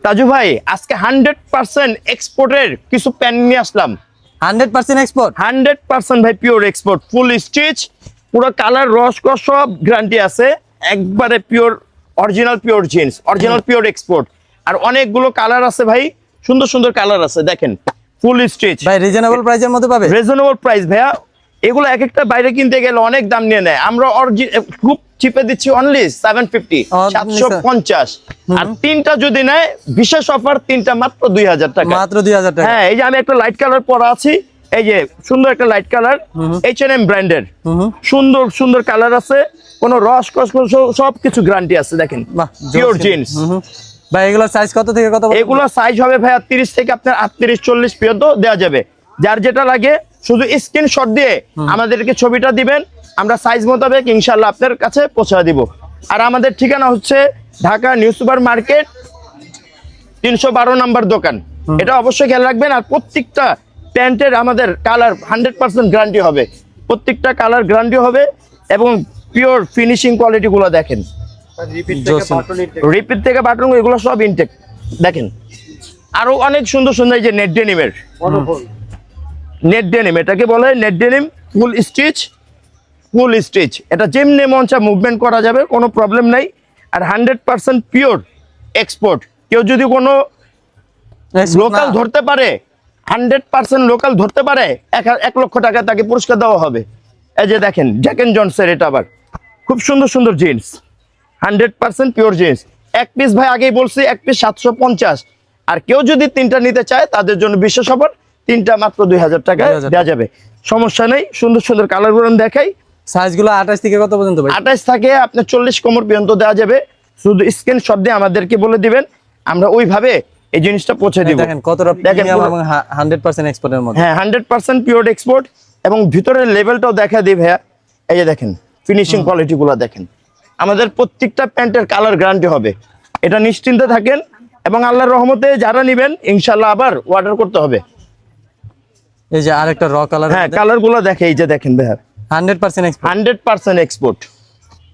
তাজু ভাই আজকে 100% এক্সপোর্টের কিছু প্যান্ট নিয়ে আসলাম। 100% এক্সপোর্ট। 100% ভাই পিওর এক্সপোর্ট, ফুল স্টিচ, পুরো কালার রস কস সব গ্যারান্টি আছে, একবারে pure original pure jeans, original pure export. আর অনেকগুলো কালার আছে ভাই, সুন্দর সুন্দর কালার আছে, দেখেন ফুল স্টিচ ভাই রিজনেবল প্রাইসের মধ্যে পাবে। রিজনেবল প্রাইস ভাইয়া, এগুলো এক একটা বাইরে কিনতে গেলে অনেক দাম নিয়ে নেয়, আমরা খুব চিপে দিচ্ছি অনলি 750 750। আর তিনটা যদি নেয় বিশেষ অফার, তিনটা মাত্র 2000 টাকা, মাত্র 2000 টাকা। হ্যাঁ এই যে আমি একটা লাইট কালার পরা আছি, এই যে সুন্দর একটা লাইট কালার, H&M ব্র্যান্ডের, সুন্দর সুন্দর কালার আছে, কোনো রস কস সবকিছু গ্যারান্টি আছে, দেখেন পিওর জিন্স। ভাই এগুলোর সাইজ কত থেকে কত? এগুলো সাইজ হবে ভাইয়া 30 থেকে আপনার 38 40 পর্যন্ত দেওয়া যাবে। যার যেটা লাগে শুধু স্ক্রিনশট দিয়ে আমাদেরকে ছবিটা দিবেন, আমরা সাইজ মোতাবেক ইনশাআল্লাহ আপনার কাছে পৌঁছে দিব। আর আমাদের ঠিকানা হচ্ছে Dhaka new super market 312 number দোকান, এটা অবশ্যই খেয়াল রাখবেন। আর প্রত্যেকটা প্যান্টের আমাদের কালার 100% গ্যারান্টি হবে, প্রত্যেকটা কালার গ্যারান্টি হবে এবং পিওর ফিনিশিং কোয়ালিটি গুলো দেখেন, রিপিট থেকে বাটন এগুলো সব ইনটেক দেখেন। আরো অনেক সুন্দর সুন্দর এই যে নেট ডেনিমের, নেট ডেনিম এটাকে বলে, নেট ডেনিম ফুল স্টিচ, ফুল স্টিচ, এটা যেমনি মন চা মুভমেন্ট করা যাবে, কোনো প্রবলেম নাই। আর 100% পিওর এক্সপোর্ট, কেউ যদি কোনো লোকাল ধরতে পারে, 100% লোকাল ধরতে পারে, 1 লক্ষ টাকা তাকে পুরস্কার দেওয়া হবে। এই যে দেখেন জ্যাক এন্ড জনসের, এটা আবার খুব সুন্দর সুন্দর জিন্স, 100% পিওর জিন্স। এক পিস ভাই আগেই বলছি, এক পিস 750। আর কেউ যদি তিনটা নিতে চায় তাদের জন্য বিশেষ অফার, তিনটা মাত্র 2000 টাকায় দেওয়া যাবে, সমস্যা নেই। সুন্দর সুন্দর কালারগুলো দেখাই, সাইজগুলো 28 থেকে কত পর্যন্ত ভাই? 28 থেকে আপনার 40 কোমর পর্যন্ত দেওয়া যাবে, শুধু স্ক্রিনশট দিয়ে আমাদেরকে বলে দিবেন, আমরা ওইভাবে এই জিনিসটা পৌঁছে দিব। দেখেন কতটা প্রিমিয়াম এবং 100% এক্সপোর্টের মধ্যে, হ্যাঁ 100% পিওর এক্সপোর্ট। এবং ভিতরের লেভেলটাও দেখা দিই ভাইয়া, এই যে দেখেন ফিনিশিং কোয়ালিটি গুলো দেখেন, আমাদের প্রত্যেকটা প্যান্টের কালার গ্যারান্টি হবে, এটা নিশ্চিন্তে থাকেন। এবং আল্লাহর রহমতে যারা নেবেন ইনশাআল্লাহ আবার অর্ডার করতে হবে। এই যে আরেকটা র কালার, হ্যাঁ কালার গুলো দেখে, এই যে দেখেন ভাইয়া 100% এক্সপোর্ট। 100% এক্সপোর্ট।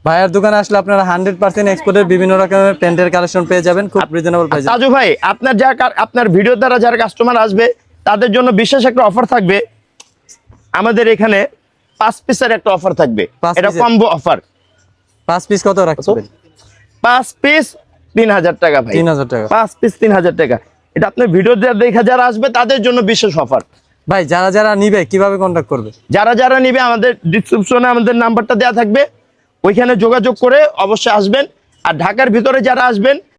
ভাইয়ার দোকানে আসলে আপনারা 100% এক্সপোর্টের বিভিন্ন রকমের প্যান্টের কালেকশন পেয়ে যাবেন খুব রিজনেবল প্রাইসে। তাজু ভাই আপনার ভিডিও দ্বারা যারা কাস্টমার আসবে তাদের জন্য বিশেষ একটা অফার থাকবে, আমাদের এখানে 5 পিসের একটা অফার থাকবে, এটা কম্বো অফার। 5 পিস কত রাখছেন? 5 পিস 3000 টাকা ভাই, 3000 টাকা। 5 পিস 3000 টাকা, এটা আপনার ভিডিও দেখে যারা আসবে তাদের জন্য বিশেষ অফার। ভাই যারা যারা নিবে কিভাবে কন্টাক্ট করবে? যারা যারা নিবে আমাদের ডিসক্রিপশনে আমাদের নাম্বারটা দেওয়া থাকবে, ওইখানে যোগাযোগ করে অবশ্যই আসবেন। আর ঢাকার ভিতরে যারা আসবেন